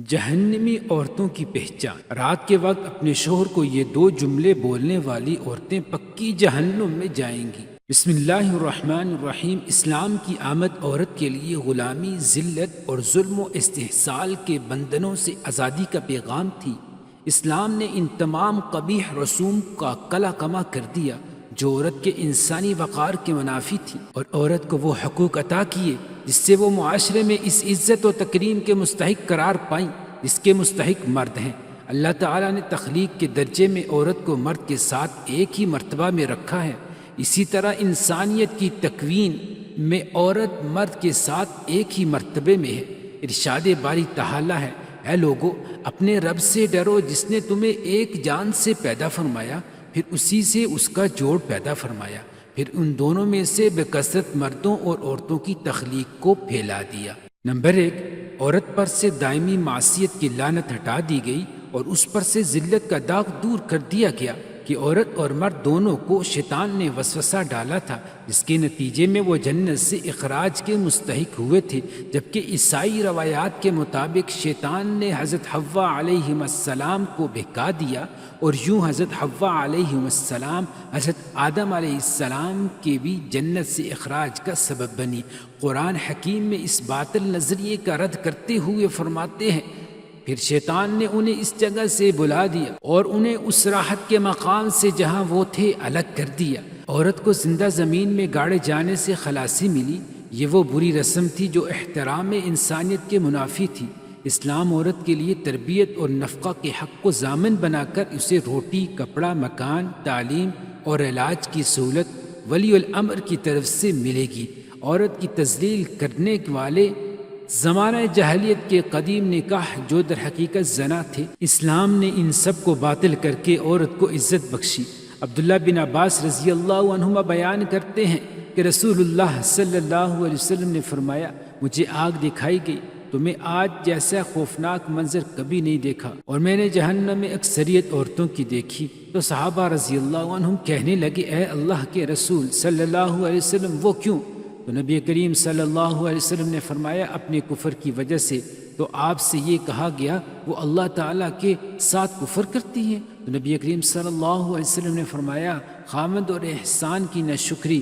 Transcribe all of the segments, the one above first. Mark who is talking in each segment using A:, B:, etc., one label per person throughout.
A: جہنمی عورتوں کی پہچان۔ رات کے وقت اپنے شوہر کو یہ دو جملے بولنے والی عورتیں پکی جہنم میں جائیں گی۔ بسم اللہ الرحمن الرحیم۔ اسلام کی آمد عورت کے لیے غلامی، ذلت اور ظلم و استحصال کے بندنوں سے آزادی کا پیغام تھی۔ اسلام نے ان تمام قبیح رسوم کا کلا کما کر دیا جو عورت کے انسانی وقار کے منافی تھی، اور عورت کو وہ حقوق عطا کیے جس سے وہ معاشرے میں اس عزت و تکریم کے مستحق قرار پائیں جس کے مستحق مرد ہیں۔ اللہ تعالیٰ نے تخلیق کے درجے میں عورت کو مرد کے ساتھ ایک ہی مرتبہ میں رکھا ہے، اسی طرح انسانیت کی تکوین میں عورت مرد کے ساتھ ایک ہی مرتبے میں ہے۔ ارشاد باری تعالیٰ ہے، اے لوگو اپنے رب سے ڈرو جس نے تمہیں ایک جان سے پیدا فرمایا، پھر اسی سے اس کا جوڑ پیدا فرمایا، پھر ان دونوں میں سے بکثرت مردوں اور عورتوں کی تخلیق کو پھیلا دیا۔ نمبر 1، عورت پر سے دائمی معصیت کی لعنت ہٹا دی گئی اور اس پر سے ذلت کا داغ دور کر دیا گیا کہ عورت اور مرد دونوں کو شیطان نے وسوسہ ڈالا تھا، جس کے نتیجے میں وہ جنت سے اخراج کے مستحق ہوئے تھے، جبکہ عیسائی روایات کے مطابق شیطان نے حضرت حوا علیہ السلام کو بہکا دیا اور یوں حضرت حوا علیہ السلام حضرت آدم علیہ السلام کے بھی جنت سے اخراج کا سبب بنی۔ قرآن حکیم میں اس باطل نظریے کا رد کرتے ہوئے فرماتے ہیں، پھر شیطان نے انہیں اس جگہ سے بلا دیا اور انہیں اس راحت کے مقام سے جہاں وہ تھے الگ کر دیا۔ عورت کو زندہ زمین میں گاڑے جانے سے خلاصی ملی، یہ وہ بری رسم تھی جو احترام انسانیت کے منافی تھی۔ اسلام عورت کے لیے تربیت اور نفقہ کے حق کو ضامن بنا کر اسے روٹی، کپڑا، مکان، تعلیم اور علاج کی سہولت ولی الامر کی طرف سے ملے گی۔ عورت کی تذلیل کرنے والے زمانہ جاہلیت کے قدیم نکاح جو در حقیقت زنا تھے، اسلام نے ان سب کو باطل کر کے عورت کو عزت بخشی۔ عبداللہ بن عباس رضی اللہ عنہما بیان کرتے ہیں کہ رسول اللہ صلی اللہ علیہ وسلم نے فرمایا، مجھے آگ دکھائی گئی تو میں آج جیسا خوفناک منظر کبھی نہیں دیکھا، اور میں نے جہنم میں اکثریت عورتوں کی دیکھی۔ تو صحابہ رضی اللہ عنہم کہنے لگے، اے اللہ کے رسول صلی اللہ علیہ وسلم وہ کیوں؟ تو نبی کریم صلی اللہ علیہ وسلم نے فرمایا، اپنے کفر کی وجہ سے۔ تو آپ سے یہ کہا گیا، وہ اللہ تعالیٰ کے ساتھ کفر کرتی ہیں؟ تو نبی کریم صلی اللہ علیہ وسلم نے فرمایا، خامد اور احسان کی ناشکری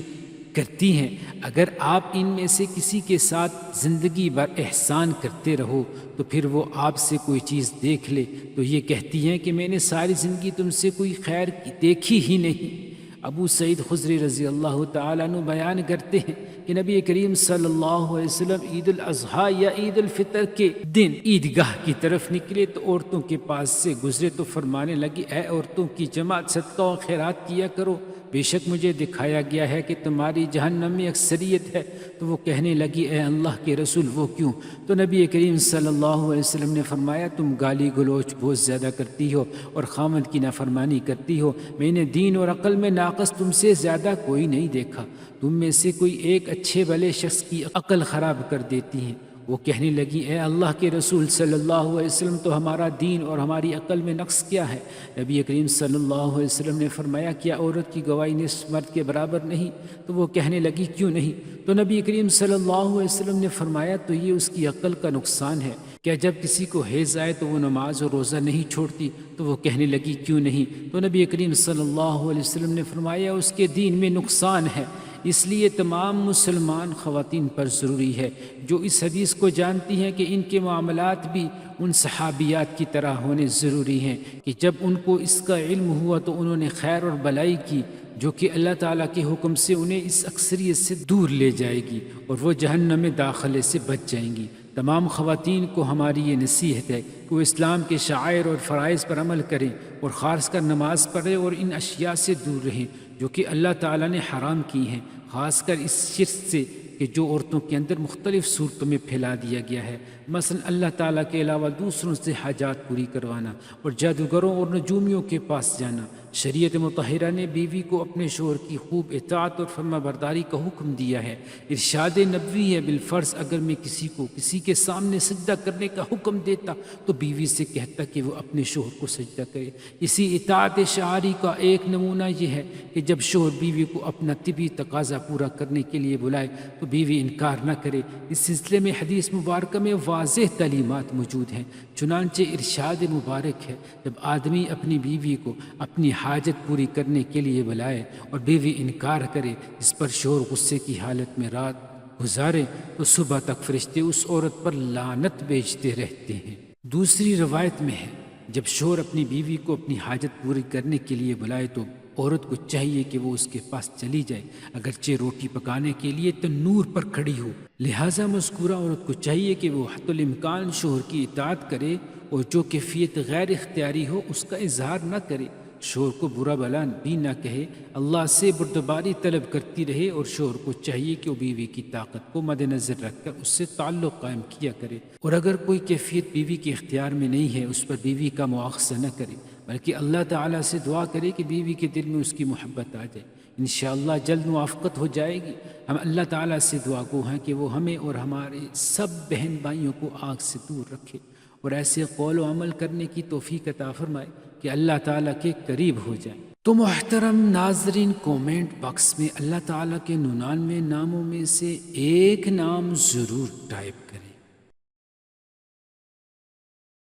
A: کرتی ہیں۔ اگر آپ ان میں سے کسی کے ساتھ زندگی بھر احسان کرتے رہو تو پھر وہ آپ سے کوئی چیز دیکھ لے تو یہ کہتی ہیں کہ میں نے ساری زندگی تم سے کوئی خیر دیکھی ہی نہیں۔ ابو سعید خدری رضی اللہ تعالیٰ عنہ بیان کرتے ہیں کہ نبی کریم صلی اللہ علیہ وسلم عید الاضحیٰ یا عید الفطر کے دن عیدگاہ کی طرف نکلے تو عورتوں کے پاس سے گزرے تو فرمانے لگی، اے عورتوں کی جماعت، صدقہ و خیرات کیا کرو، بے شک مجھے دکھایا گیا ہے کہ تمہاری جہنم میں اکثریت ہے۔ تو وہ کہنے لگی، اے اللہ کے رسول وہ کیوں؟ تو نبی کریم صلی اللہ علیہ وسلم نے فرمایا، تم گالی گلوچ بہت زیادہ کرتی ہو اور خامد کی نافرمانی کرتی ہو، میں نے دین اور عقل میں ناقص تم سے زیادہ کوئی نہیں دیکھا، تم میں سے کوئی ایک اچھے بھلے شخص کی عقل خراب کر دیتی ہیں۔ وہ کہنے لگی، اے اللہ کے رسول صلی اللہ علیہ وسلم تو ہمارا دین اور ہماری عقل میں نقص کیا ہے؟ نبی کریم صلی اللہ علیہ وسلم نے فرمایا، کیا عورت کی گواہی نصف مرد کے برابر نہیں؟ تو وہ کہنے لگی، کیوں نہیں؟ تو نبی کریم صلی اللہ علیہ وسلم نے فرمایا، تو یہ اس کی عقل کا نقصان ہے۔ کیا جب کسی کو حیض آئے تو وہ نماز اور روزہ نہیں چھوڑتی؟ تو وہ کہنے لگی، کیوں نہیں؟ تو نبی کریم صلی اللہ علیہ وسلم نے فرمایا، اس کے دین میں نقصان ہے۔ اس لیے تمام مسلمان خواتین پر ضروری ہے جو اس حدیث کو جانتی ہیں کہ ان کے معاملات بھی ان صحابیات کی طرح ہونے ضروری ہیں کہ جب ان کو اس کا علم ہوا تو انہوں نے خیر اور بھلائی کی جو کہ اللہ تعالیٰ کے حکم سے انہیں اس اکثریت سے دور لے جائے گی اور وہ جہنم میں داخلے سے بچ جائیں گی۔ تمام خواتین کو ہماری یہ نصیحت ہے کہ وہ اسلام کے شعائر اور فرائض پر عمل کریں اور خاص کر نماز پڑھیں اور ان اشیاء سے دور رہیں جو کہ اللہ تعالیٰ نے حرام کی ہیں، خاص کر اس شرک سے کہ جو عورتوں کے اندر مختلف صورتوں میں پھیلا دیا گیا ہے، مثلا اللہ تعالیٰ کے علاوہ دوسروں سے حاجات پوری کروانا اور جادوگروں اور نجومیوں کے پاس جانا۔ شریعت مطہرہ نے بیوی کو اپنے شوہر کی خوب اطاعت اور فرما برداری کا حکم دیا ہے۔ ارشاد نبوی ہے، بالفرض اگر میں کسی کو کسی کے سامنے سجدہ کرنے کا حکم دیتا تو بیوی سے کہتا کہ وہ اپنے شوہر کو سجدہ کرے۔ اسی اطاعت شعاری کا ایک نمونہ یہ ہے کہ جب شوہر بیوی کو اپنا طبی تقاضا پورا کرنے کے لیے بلائے تو تو بیوی انکار نہ کرے۔ اس سلسلے میں حدیث مبارکہ میں واضح تعلیمات موجود ہیں۔ چنانچہ ارشاد مبارک ہے، جب آدمی اپنی بیوی کو اپنی حاجت پوری کرنے کے لیے بلائے اور بیوی انکار کرے، اس پر شوہر غصے کی حالت میں رات گزارے تو صبح تک فرشتے اس عورت پر لعنت بھیجتے رہتے ہیں۔ دوسری روایت میں ہے، جب شوہر اپنی بیوی کو اپنی حاجت پوری کرنے کے لیے بلائے تو عورت کو چاہیے کہ وہ اس کے پاس چلی جائے، اگرچہ روٹی پکانے کے لیے تنور پر کھڑی ہو۔ لہٰذا مذکورہ عورت کو چاہیے کہ وہ حتی الامکان شوہر کی اطاعت کرے اور جو کیفیت غیر اختیاری ہو اس کا اظہار نہ کرے، شوہر کو برا بھلا بھی نہ کہے، اللہ سے بردباری طلب کرتی رہے، اور شوہر کو چاہیے کہ وہ بیوی کی طاقت کو مد نظر رکھ کر اس سے تعلق قائم کیا کرے، اور اگر کوئی کیفیت بیوی کے اختیار میں نہیں ہے اس پر بیوی کا مواخذہ نہ کرے، بلکہ اللہ تعالیٰ سے دعا کرے کہ بیوی کے دل میں اس کی محبت آ جائے۔ انشاءاللہ جلد موافقت ہو جائے گی۔ ہم اللہ تعالیٰ سے دعا گو ہیں کہ وہ ہمیں اور ہمارے سب بہن بھائیوں کو آگ سے دور رکھے اور ایسے قول و عمل کرنے کی توفیق عطا فرمائے کہ اللہ تعالیٰ کے قریب ہو جائے۔ تو محترم ناظرین، کومنٹ باکس میں اللہ تعالیٰ کے 99 ناموں میں سے ایک نام ضرور ٹائپ کریں۔